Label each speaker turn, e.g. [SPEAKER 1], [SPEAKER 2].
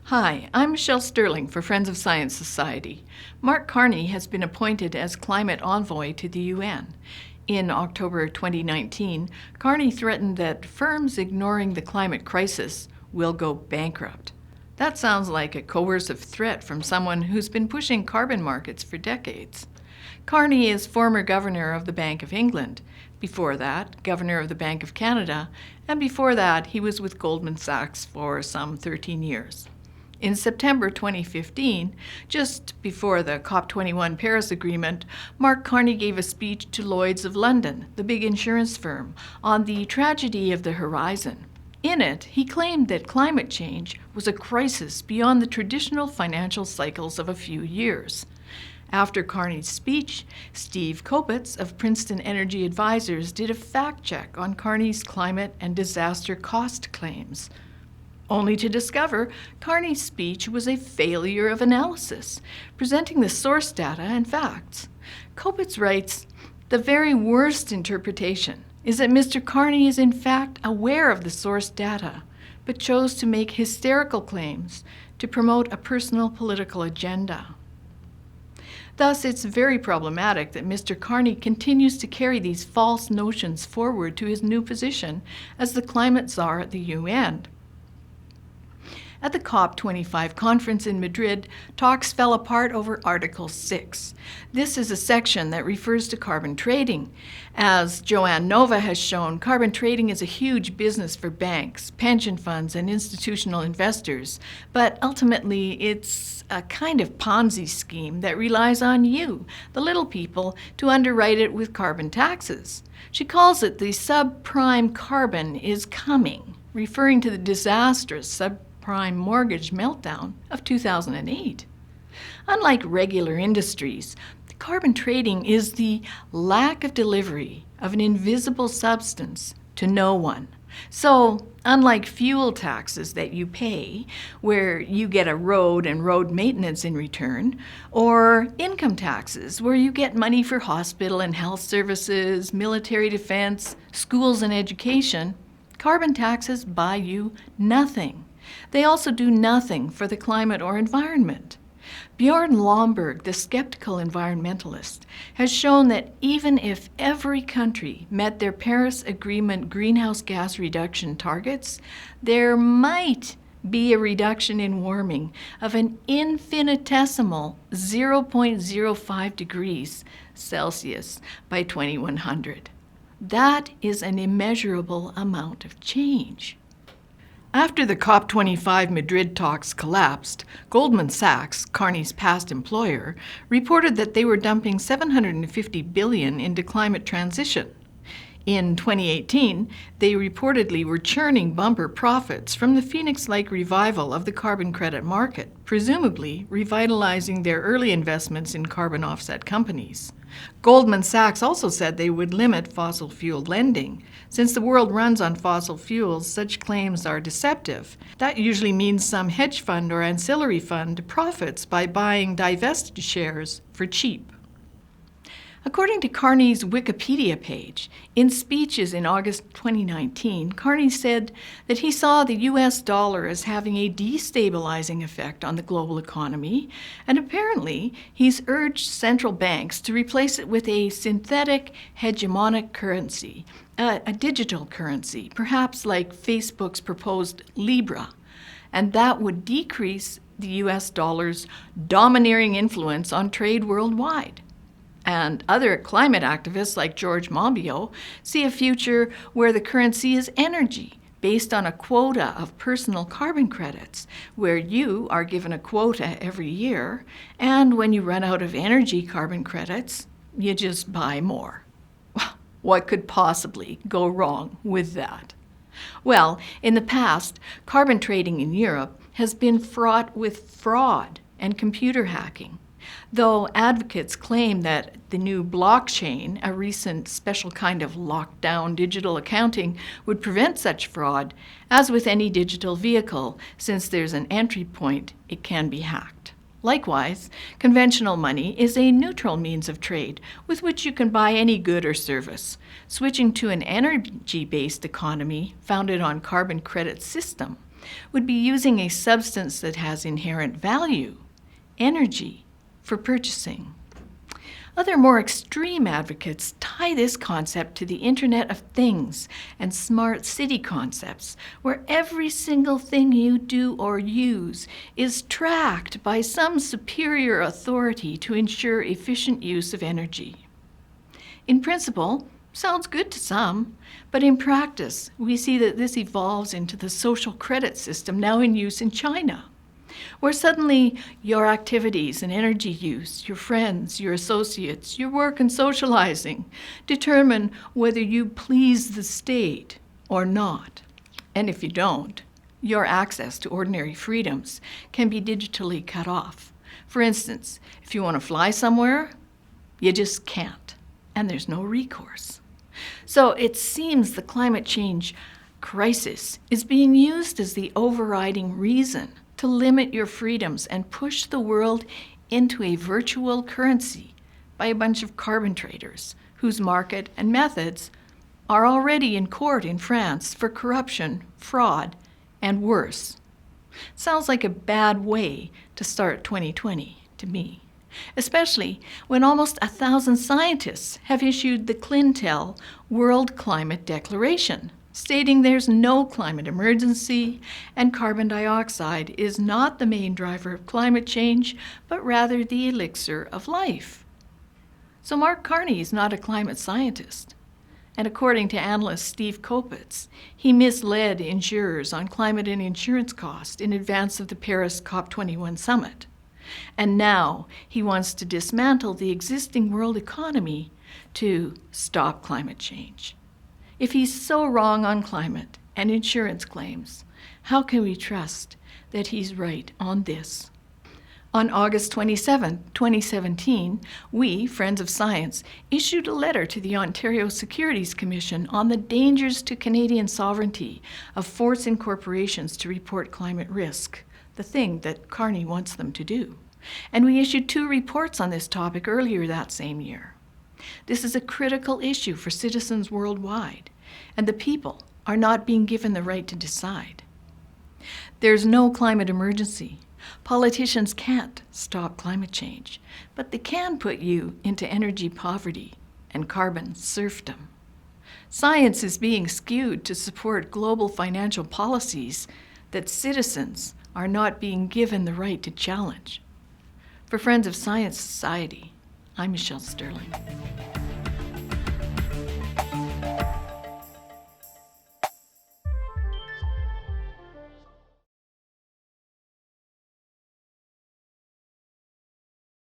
[SPEAKER 1] Hi, I'm Michelle Sterling for Friends of Science Society. Mark Carney has been appointed as climate envoy to the UN. In October 2019, Carney threatened that firms ignoring the climate crisis will go bankrupt. That sounds like a coercive threat from someone who's been pushing carbon markets for decades. Carney is former governor of the Bank of England. Before that, governor of the Bank of Canada, and before that, he was with Goldman Sachs for some 13 years. In September 2015, just before the COP21 Paris Agreement, Mark Carney gave a speech to Lloyd's of London, the big insurance firm, on the tragedy of the horizon. In it, he claimed that climate change was a crisis beyond the traditional financial cycles of a few years. After Carney's speech, Steve Kopitz of Princeton Energy Advisors did a fact check on Carney's climate and disaster cost claims, only to discover Carney's speech was a failure of analysis, presenting the source data and facts. Kopitz writes, "The very worst interpretation is that Mr. Carney is in fact aware of the source data, but chose to make hysterical claims to promote a personal political agenda." Thus, it's very problematic that Mr. Carney continues to carry these false notions forward to his new position as the climate czar at the UN. At the COP25 conference in Madrid, talks fell apart over Article 6. This is a section that refers to carbon trading. As Joanne Nova has shown, carbon trading is a huge business for banks, pension funds, and institutional investors. But ultimately, it's a kind of Ponzi scheme that relies on you, the little people, to underwrite it with carbon taxes. She calls it the subprime carbon is coming, referring to the disastrous subprime mortgage meltdown of 2008. Unlike regular industries, carbon trading is the lack of delivery of an invisible substance to no one. So, unlike fuel taxes that you pay, where you get a road and road maintenance in return, or income taxes, where you get money for hospital and health services, military defense, schools and education, carbon taxes buy you nothing. They also do nothing for the climate or environment. Bjorn Lomborg, the skeptical environmentalist, has shown that even if every country met their Paris Agreement greenhouse gas reduction targets, there might be a reduction in warming of an infinitesimal 0.05 degrees Celsius by 2100. That is an immeasurable amount of change. After the COP25 Madrid talks collapsed, Goldman Sachs, Carney's past employer, reported that they were dumping $750 billion into climate transition. In 2018, they reportedly were churning bumper profits from the Phoenix-like revival of the carbon credit market, presumably revitalizing their early investments in carbon offset companies. Goldman Sachs also said they would limit fossil fuel lending. Since the world runs on fossil fuels, such claims are deceptive. That usually means some hedge fund or ancillary fund profits by buying divested shares for cheap. According to Carney's Wikipedia page, in speeches in August 2019, Carney said that he saw the US dollar as having a destabilizing effect on the global economy, and apparently he's urged central banks to replace it with a synthetic hegemonic currency, a digital currency, perhaps like Facebook's proposed Libra, and that would decrease the US dollar's domineering influence on trade worldwide. And other climate activists like George Monbiot see a future where the currency is energy, based on a quota of personal carbon credits, where you are given a quota every year, and when you run out of energy carbon credits, you just buy more. What could possibly go wrong with that? Well, in the past, carbon trading in Europe has been fraught with fraud and computer hacking. Though advocates claim that the new blockchain, a recent special kind of lockdown digital accounting, would prevent such fraud, as with any digital vehicle, since there's an entry point, it can be hacked. Likewise, conventional money is a neutral means of trade with which you can buy any good or service. Switching to an energy-based economy founded on carbon credit system would be using a substance that has inherent value, energy, for purchasing. Other more extreme advocates tie this concept to the Internet of Things and smart city concepts, where every single thing you do or use is tracked by some superior authority to ensure efficient use of energy. In principle, sounds good to some, but in practice, we see that this evolves into the social credit system now in use in China, where suddenly your activities and energy use, your friends, your associates, your work and socializing determine whether you please the state or not. And if you don't, your access to ordinary freedoms can be digitally cut off. For instance, if you want to fly somewhere, you just can't, and there's no recourse. So it seems the climate change crisis is being used as the overriding reason to limit your freedoms and push the world into a virtual currency by a bunch of carbon traders whose market and methods are already in court in France for corruption, fraud, and worse. Sounds like a bad way to start 2020 to me, especially when almost 1,000 scientists have issued the Clintel World Climate Declaration, stating there's no climate emergency and carbon dioxide is not the main driver of climate change, but rather the elixir of life. So Mark Carney is not a climate scientist. And according to analyst Steve Kopitz, he misled insurers on climate and insurance costs in advance of the Paris COP21 summit. And now he wants to dismantle the existing world economy to stop climate change. If he's so wrong on climate and insurance claims, how can we trust that he's right on this? On August 27, 2017, we, Friends of Science, issued a letter to the Ontario Securities Commission on the dangers to Canadian sovereignty of forcing corporations to report climate risk, the thing that Carney wants them to do. And we issued 2 reports on this topic earlier that same year. This is a critical issue for citizens worldwide, and the people are not being given the right to decide. There's no climate emergency. Politicians can't stop climate change, but they can put you into energy poverty and carbon serfdom. Science is being skewed to support global financial policies that citizens are not being given the right to challenge. For Friends of Science Society, I'm Michelle Sterling.